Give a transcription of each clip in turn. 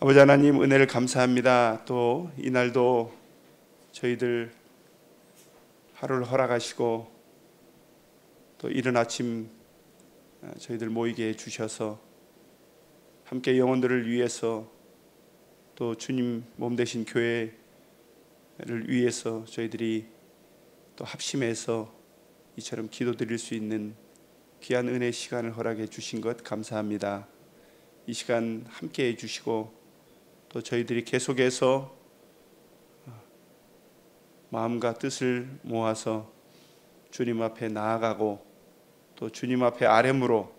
아버지 하나님, 은혜를 감사합니다. 또 이날도 저희들 하루를 허락하시고 또 이른 아침 저희들 모이게 해주셔서 함께 영혼들을 위해서 또 주님 몸 되신 교회를 위해서 저희들이 또 합심해서 이처럼 기도드릴 수 있는 귀한 은혜 시간을 허락해 주신 것 감사합니다. 이 시간 함께 해주시고 또 저희들이 계속해서 마음과 뜻을 모아서 주님 앞에 나아가고 또 주님 앞에 아뢰므로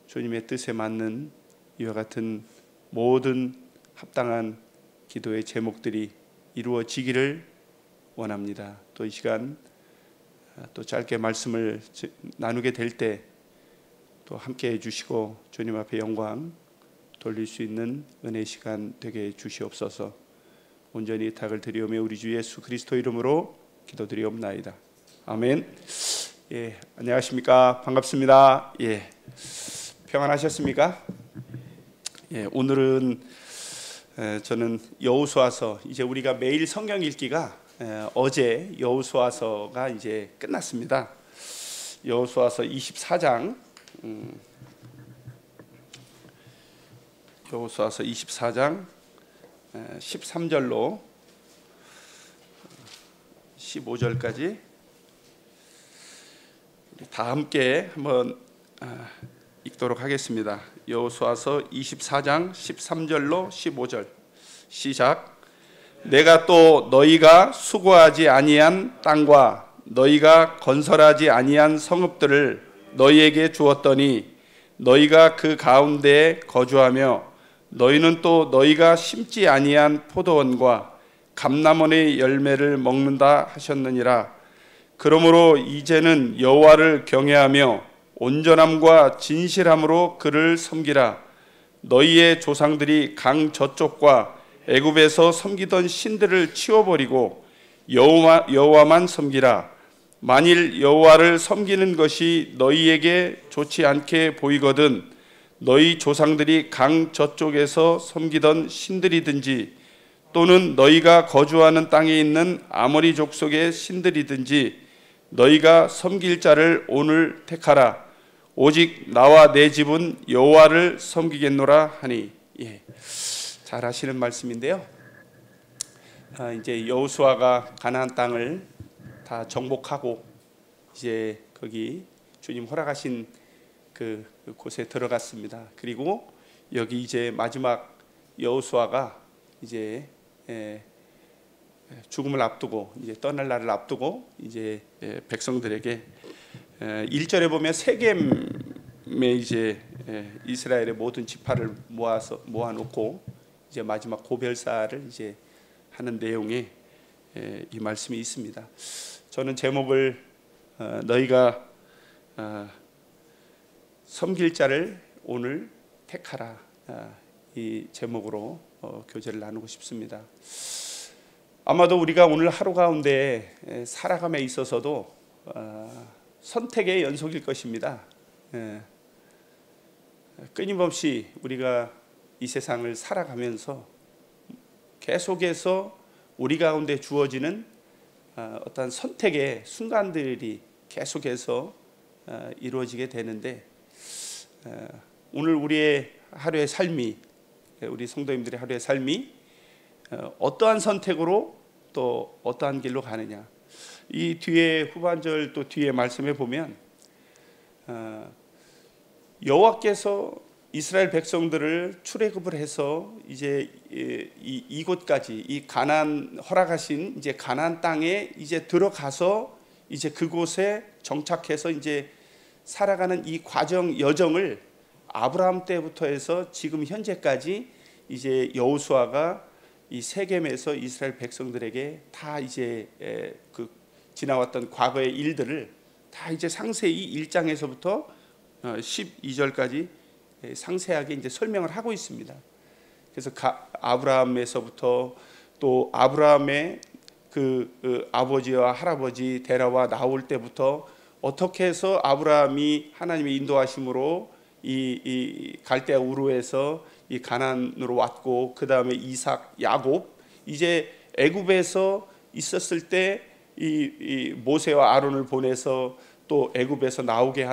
주님의 뜻에 맞는 이와 같은 모든 합당한 기도의 제목들이 이루어지기를 원합니다. 또 이 시간 또 짧게 말씀을 나누게 될 때 또 함께 해주시고 주님 앞에 영광 돌릴 수 있는 은혜 시간 되게 해주시옵소서. 온전히 탁을 드리오며 우리 주 예수 그리스도 이름으로 기도드리옵나이다. 아멘. 예, 안녕하십니까? 반갑습니다. 예, 평안하셨습니까? 예, 오늘은 저는 여호수아서, 이제 우리가 매일 성경 읽기가 어제 여호수아서가 이제 끝났습니다. 여호수아서 24장, 여호수아서 24장 13절로 15절까지 다 함께 한번 읽도록 하겠습니다. 여호수아서 24장 13절로 15절 시작. 내가 또 너희가 수고하지 아니한 땅과 너희가 건설하지 아니한 성읍들을 너희에게 주었더니 너희가 그 가운데에 거주하며 너희는 또 너희가 심지 아니한 포도원과 감람원의 열매를 먹는다 하셨느니라. 그러므로 이제는 여호와를 경외하며 온전함과 진실함으로 그를 섬기라. 너희의 조상들이 강 저쪽과 애굽에서 섬기던 신들을 치워버리고 여호와만 섬기라. 만일 여호와를 섬기는 것이 너희에게 좋지 않게 보이거든 너희 조상들이 강 저쪽에서 섬기던 신들이든지 또는 너희가 거주하는 땅에 있는 아모리 족속의 신들이든지 너희가 섬길 자를 오늘 택하라. 오직 나와 내 집은 여호와를 섬기겠노라 하니. 예, 잘 하시는 말씀인데요. 이제 여호수아가 가나안 땅을 다 정복하고 이제 거기 주님 허락하신 그 곳에 들어갔습니다. 그리고 여기 이제 마지막 여호수아가 이제 죽음을 앞두고 이제 떠날 날을 앞두고 이제 백성들에게 1절에 보면 세겜에 이제 이스라엘의 모든 지파를 모아놓고 이제 마지막 고별사를 이제 하는 내용의 이 말씀이 있습니다. 저는 제목을 너희가 섬길 자를 오늘 택하라, 이 제목으로 교제를 나누고 싶습니다. 아마도 우리가 오늘 하루 가운데 살아감에 있어서도 선택의 연속일 것입니다. 끊임없이 우리가 이 세상을 살아가면서 계속해서 우리 가운데 주어지는 어떤 선택의 순간들이 계속해서 이루어지게 되는데, 오늘 우리의 하루의 삶이, 우리 성도님들의 하루의 삶이 어떠한 선택으로 또 어떠한 길로 가느냐, 이 뒤에 후반절 또 뒤에 말씀해 보면 여호와께서 이스라엘 백성들을 출애굽을 해서 이제 이곳까지, 이 가나안 허락하신 이제 가나안 땅에 이제 들어가서 이제 그곳에 정착해서 이제 살아가는 이 과정 여정을 아브라함 때부터 해서 지금 현재까지 이제 여호수아가 이 세겜에서 이스라엘 백성들에게 다 이제 그 지나왔던 과거의 일들을 다 이제 상세히 1장에서부터 12절까지 상세하게 이제 설명을 하고 있습니다. 그래서 아브라함에서부터 또 아브라함의 그 아버지와 할아버지 데라와 나올 때부터 어떻게 해서 아브라함이 하나님의 인도하심으로 이 갈대아 우르에서 이 가나안으로 왔고 그 다음에 이삭, 야곱, 이제 애굽에서 있었을 때 이 모세와 아론을 보내서 또 애굽에서 나오게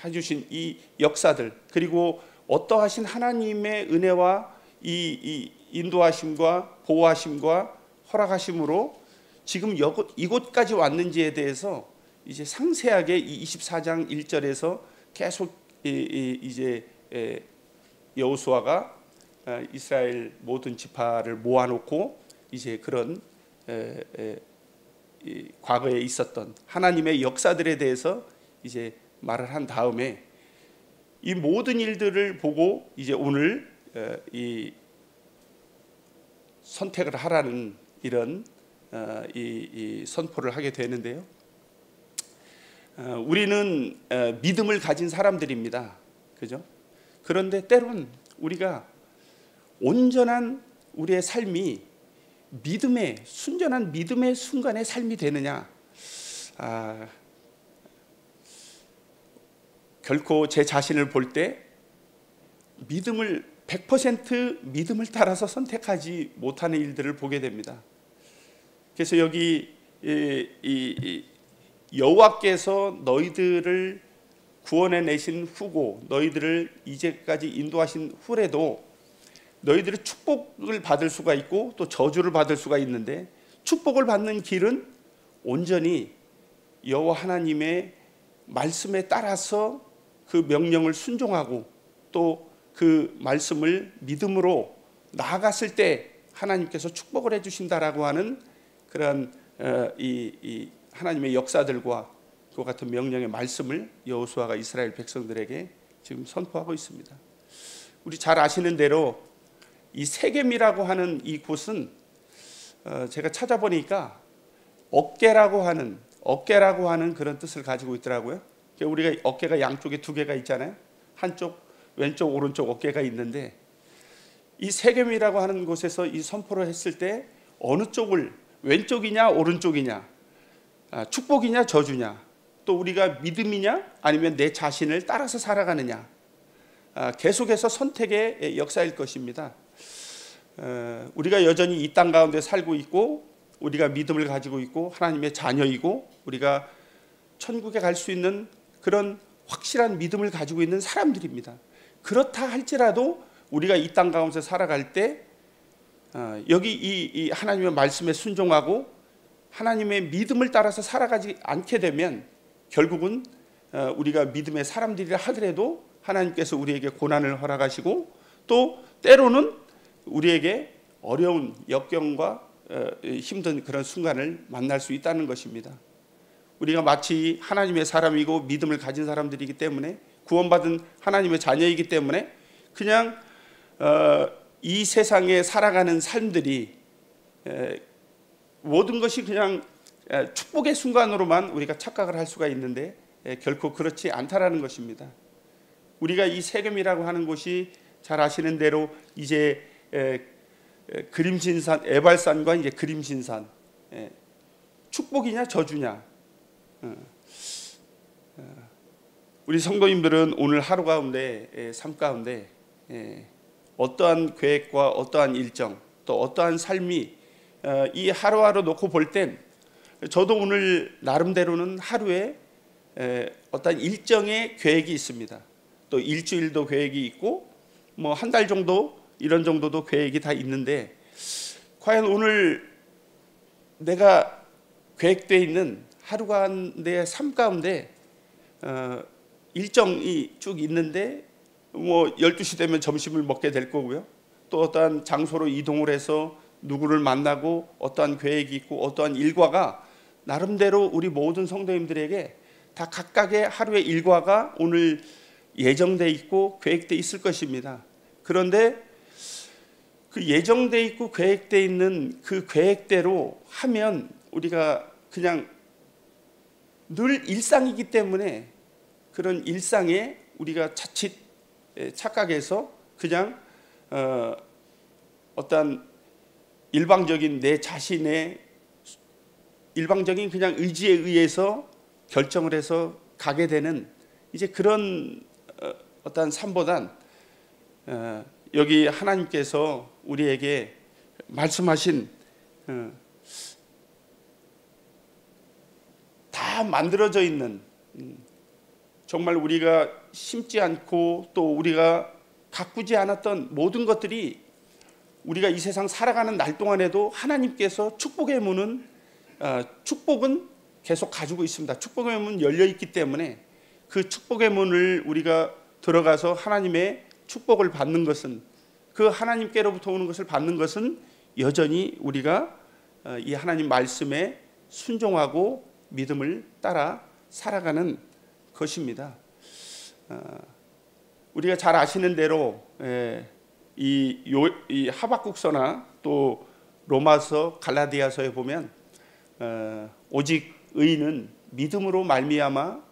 해주신 이 역사들, 그리고 어떠하신 하나님의 은혜와 이 인도하심과 보호하심과 허락하심으로 지금 이곳까지 왔는지에 대해서 이제 상세하게 이 24장 1절에서 계속 이제 여호수아가 이스라엘 모든 지파를 모아놓고 이제 그런 과거에 있었던 하나님의 역사들에 대해서 이제 말을 한 다음에 이 모든 일들을 보고 이제 오늘 이 선택을 하라는 이런 이 선포를 하게 되는데요. 우리는 믿음을 가진 사람들입니다. 그죠? 그런데 때론 우리가 온전한 우리의 삶이 순전한 믿음의 순간의 삶이 되느냐? 결코 제 자신을 볼 때 100% 믿음을 따라서 선택하지 못하는 일들을 보게 됩니다. 그래서 여기 여호와께서 너희들을 구원해 내신 후고 너희들을 이제까지 인도하신 후에도 너희들이 축복을 받을 수가 있고 또 저주를 받을 수가 있는데, 축복을 받는 길은 온전히 여호와 하나님의 말씀에 따라서 그 명령을 순종하고 또 그 말씀을 믿음으로 나아갔을 때 하나님께서 축복을 해주신다라고 하는 그런 이 하나님의 역사들과 그 같은 명령의 말씀을 여호수아가 이스라엘 백성들에게 지금 선포하고 있습니다. 우리 잘 아시는 대로 이 세겜이라고 하는 이 곳은 제가 찾아보니까 어깨라고 하는 그런 뜻을 가지고 있더라고요. 우리가 어깨가 양쪽에 두 개가 있잖아요. 한쪽 왼쪽 오른쪽 어깨가 있는데, 이 세겜이라고 하는 곳에서 이 선포를 했을 때 어느 쪽을, 왼쪽이냐 오른쪽이냐, 축복이냐 저주냐, 또 우리가 믿음이냐 아니면 내 자신을 따라서 살아가느냐, 계속해서 선택의 역사일 것입니다. 우리가 여전히 이 땅 가운데 살고 있고 우리가 믿음을 가지고 있고 하나님의 자녀이고 우리가 천국에 갈 수 있는 그런 확실한 믿음을 가지고 있는 사람들입니다. 그렇다 할지라도 우리가 이 땅 가운데 살아갈 때 여기 이 하나님의 말씀에 순종하고 하나님의 믿음을 따라서 살아가지 않게 되면 결국은 우리가 믿음의 사람들이라 하더라도 하나님께서 우리에게 고난을 허락하시고 또 때로는 우리에게 어려운 역경과 힘든 그런 순간을 만날 수 있다는 것입니다. 우리가 마치 하나님의 사람이고 믿음을 가진 사람들이기 때문에, 구원받은 하나님의 자녀이기 때문에 그냥 이 세상에 살아가는 삶들이 모든 것이 그냥 축복의 순간으로만 우리가 착각을 할 수가 있는데 결코 그렇지 않다라는 것입니다. 우리가 이 세겜이라고 하는 곳이 잘 아시는 대로 이제 그림신산, 에발산과 이제 그림신산, 축복이냐 저주냐. 우리 성도님들은 오늘 하루 가운데, 삶 가운데 어떠한 계획과 어떠한 일정, 또 어떠한 삶이 이 하루하루 놓고 볼 땐, 저도 오늘 나름대로는 하루에 어떤 일정의 계획이 있습니다. 또 일주일도 계획이 있고 뭐 한 달 정도 이런 정도도 계획이 다 있는데, 과연 오늘 내가 계획되어 있는 하루 가운데 삶 가운데 일정이 쭉 있는데 뭐 12시 되면 점심을 먹게 될 거고요. 또 어떠한 장소로 이동을 해서 누구를 만나고 어떠한 계획이 있고 어떠한 일과가 나름대로 우리 모든 성도님들에게 다 각각의 하루의 일과가 오늘 예정돼 있고 계획돼 있을 것입니다. 그런데 그 예정돼 있고 계획돼 있는 그 계획대로 하면 우리가 그냥 늘 일상이기 때문에 그런 일상에 우리가 자칫 착각해서 그냥 어떤 일방적인 내 자신의 일방적인 그냥 의지에 의해서 결정을 해서 가게 되는 이제 그런 어떤 삶보단 여기 하나님께서 우리에게 말씀하신 다 만들어져 있는, 정말 우리가 심지 않고 또 우리가 가꾸지 않았던 모든 것들이 우리가 이 세상 살아가는 날 동안에도 하나님께서 축복의 문은 축복은 계속 가지고 있습니다. 축복의 문 열려 있기 때문에 그 축복의 문을 우리가 들어가서 하나님의 축복을 받는 것은, 그 하나님께로부터 오는 것을 받는 것은 여전히 우리가 이 하나님 말씀에 순종하고 믿음을 따라 살아가는 것입니다. 우리가 잘 아시는 대로 이 하박국서나 또 로마서, 갈라디아서에 보면 오직 의인은 믿음으로 말미암아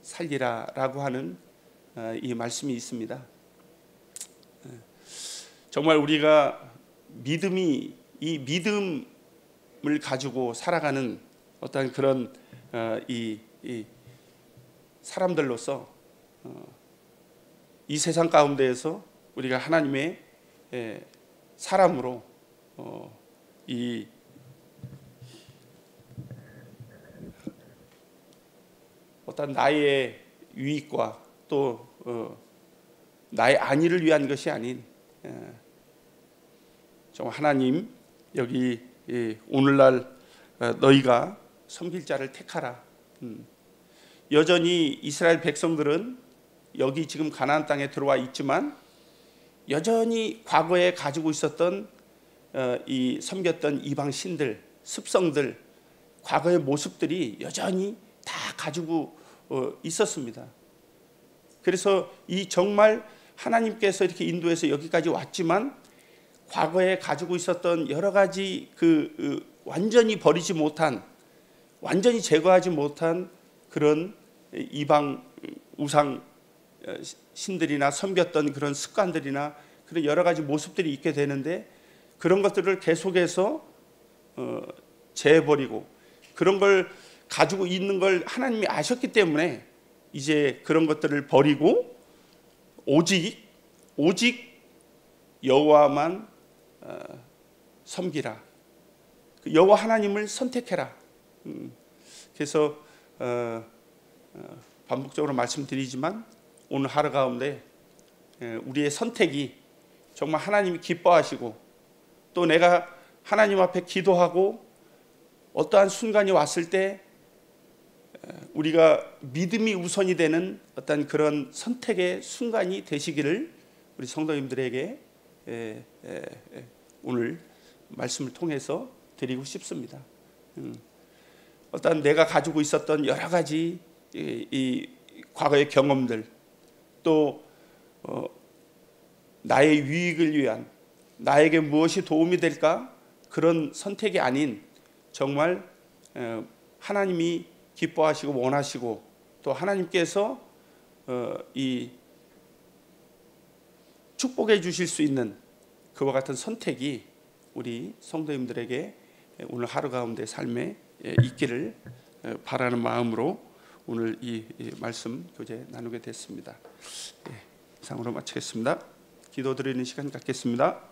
살리라라고 하는 이 말씀이 있습니다. 정말 우리가 이 믿음을 가지고 살아가는 어떤 그런 이 사람들로서 이 세상 가운데에서 우리가 하나님의 사람으로 이 어떤 나의 유익과 또 나의 안위를 위한 것이 아닌, 정말 하나님 여기 오늘날 너희가 섬길 자를 택하라. 여전히 이스라엘 백성들은 여기 지금 가나안 땅에 들어와 있지만 여전히 과거에 가지고 있었던 이 섬겼던 이방 신들, 습성들, 과거의 모습들이 여전히 다 가지고 있었습니다. 그래서 이 정말 하나님께서 이렇게 인도해서 여기까지 왔지만 과거에 가지고 있었던 여러 가지 완전히 버리지 못한, 완전히 제거하지 못한 그런 이방 우상 신들이나 섬겼던 그런 습관들이나 그런 여러 가지 모습들이 있게 되는데, 그런 것들을 계속해서 재버리고 그런 걸 가지고 있는 걸 하나님이 아셨기 때문에 이제 그런 것들을 버리고 오직 여호와만 섬기라. 여호와 하나님을 선택해라. 그래서 반복적으로 말씀드리지만 오늘 하루 가운데 우리의 선택이 정말 하나님이 기뻐하시고, 또 내가 하나님 앞에 기도하고 어떠한 순간이 왔을 때 우리가 믿음이 우선이 되는 어떤 그런 선택의 순간이 되시기를 우리 성도님들에게 오늘 말씀을 통해서 드리고 싶습니다. 어떤 내가 가지고 있었던 여러 가지 이 과거의 경험들, 또 나의 유익을 위한, 나에게 무엇이 도움이 될까, 그런 선택이 아닌 정말 하나님이 기뻐하시고 원하시고 또 하나님께서 이 축복해 주실 수 있는 그와 같은 선택이 우리 성도님들에게 오늘 하루 가운데 삶에 있기를 바라는 마음으로 오늘 이 말씀 교제 나누게 됐습니다. 이상으로 마치겠습니다. 기도 드리는 시간 갖겠습니다.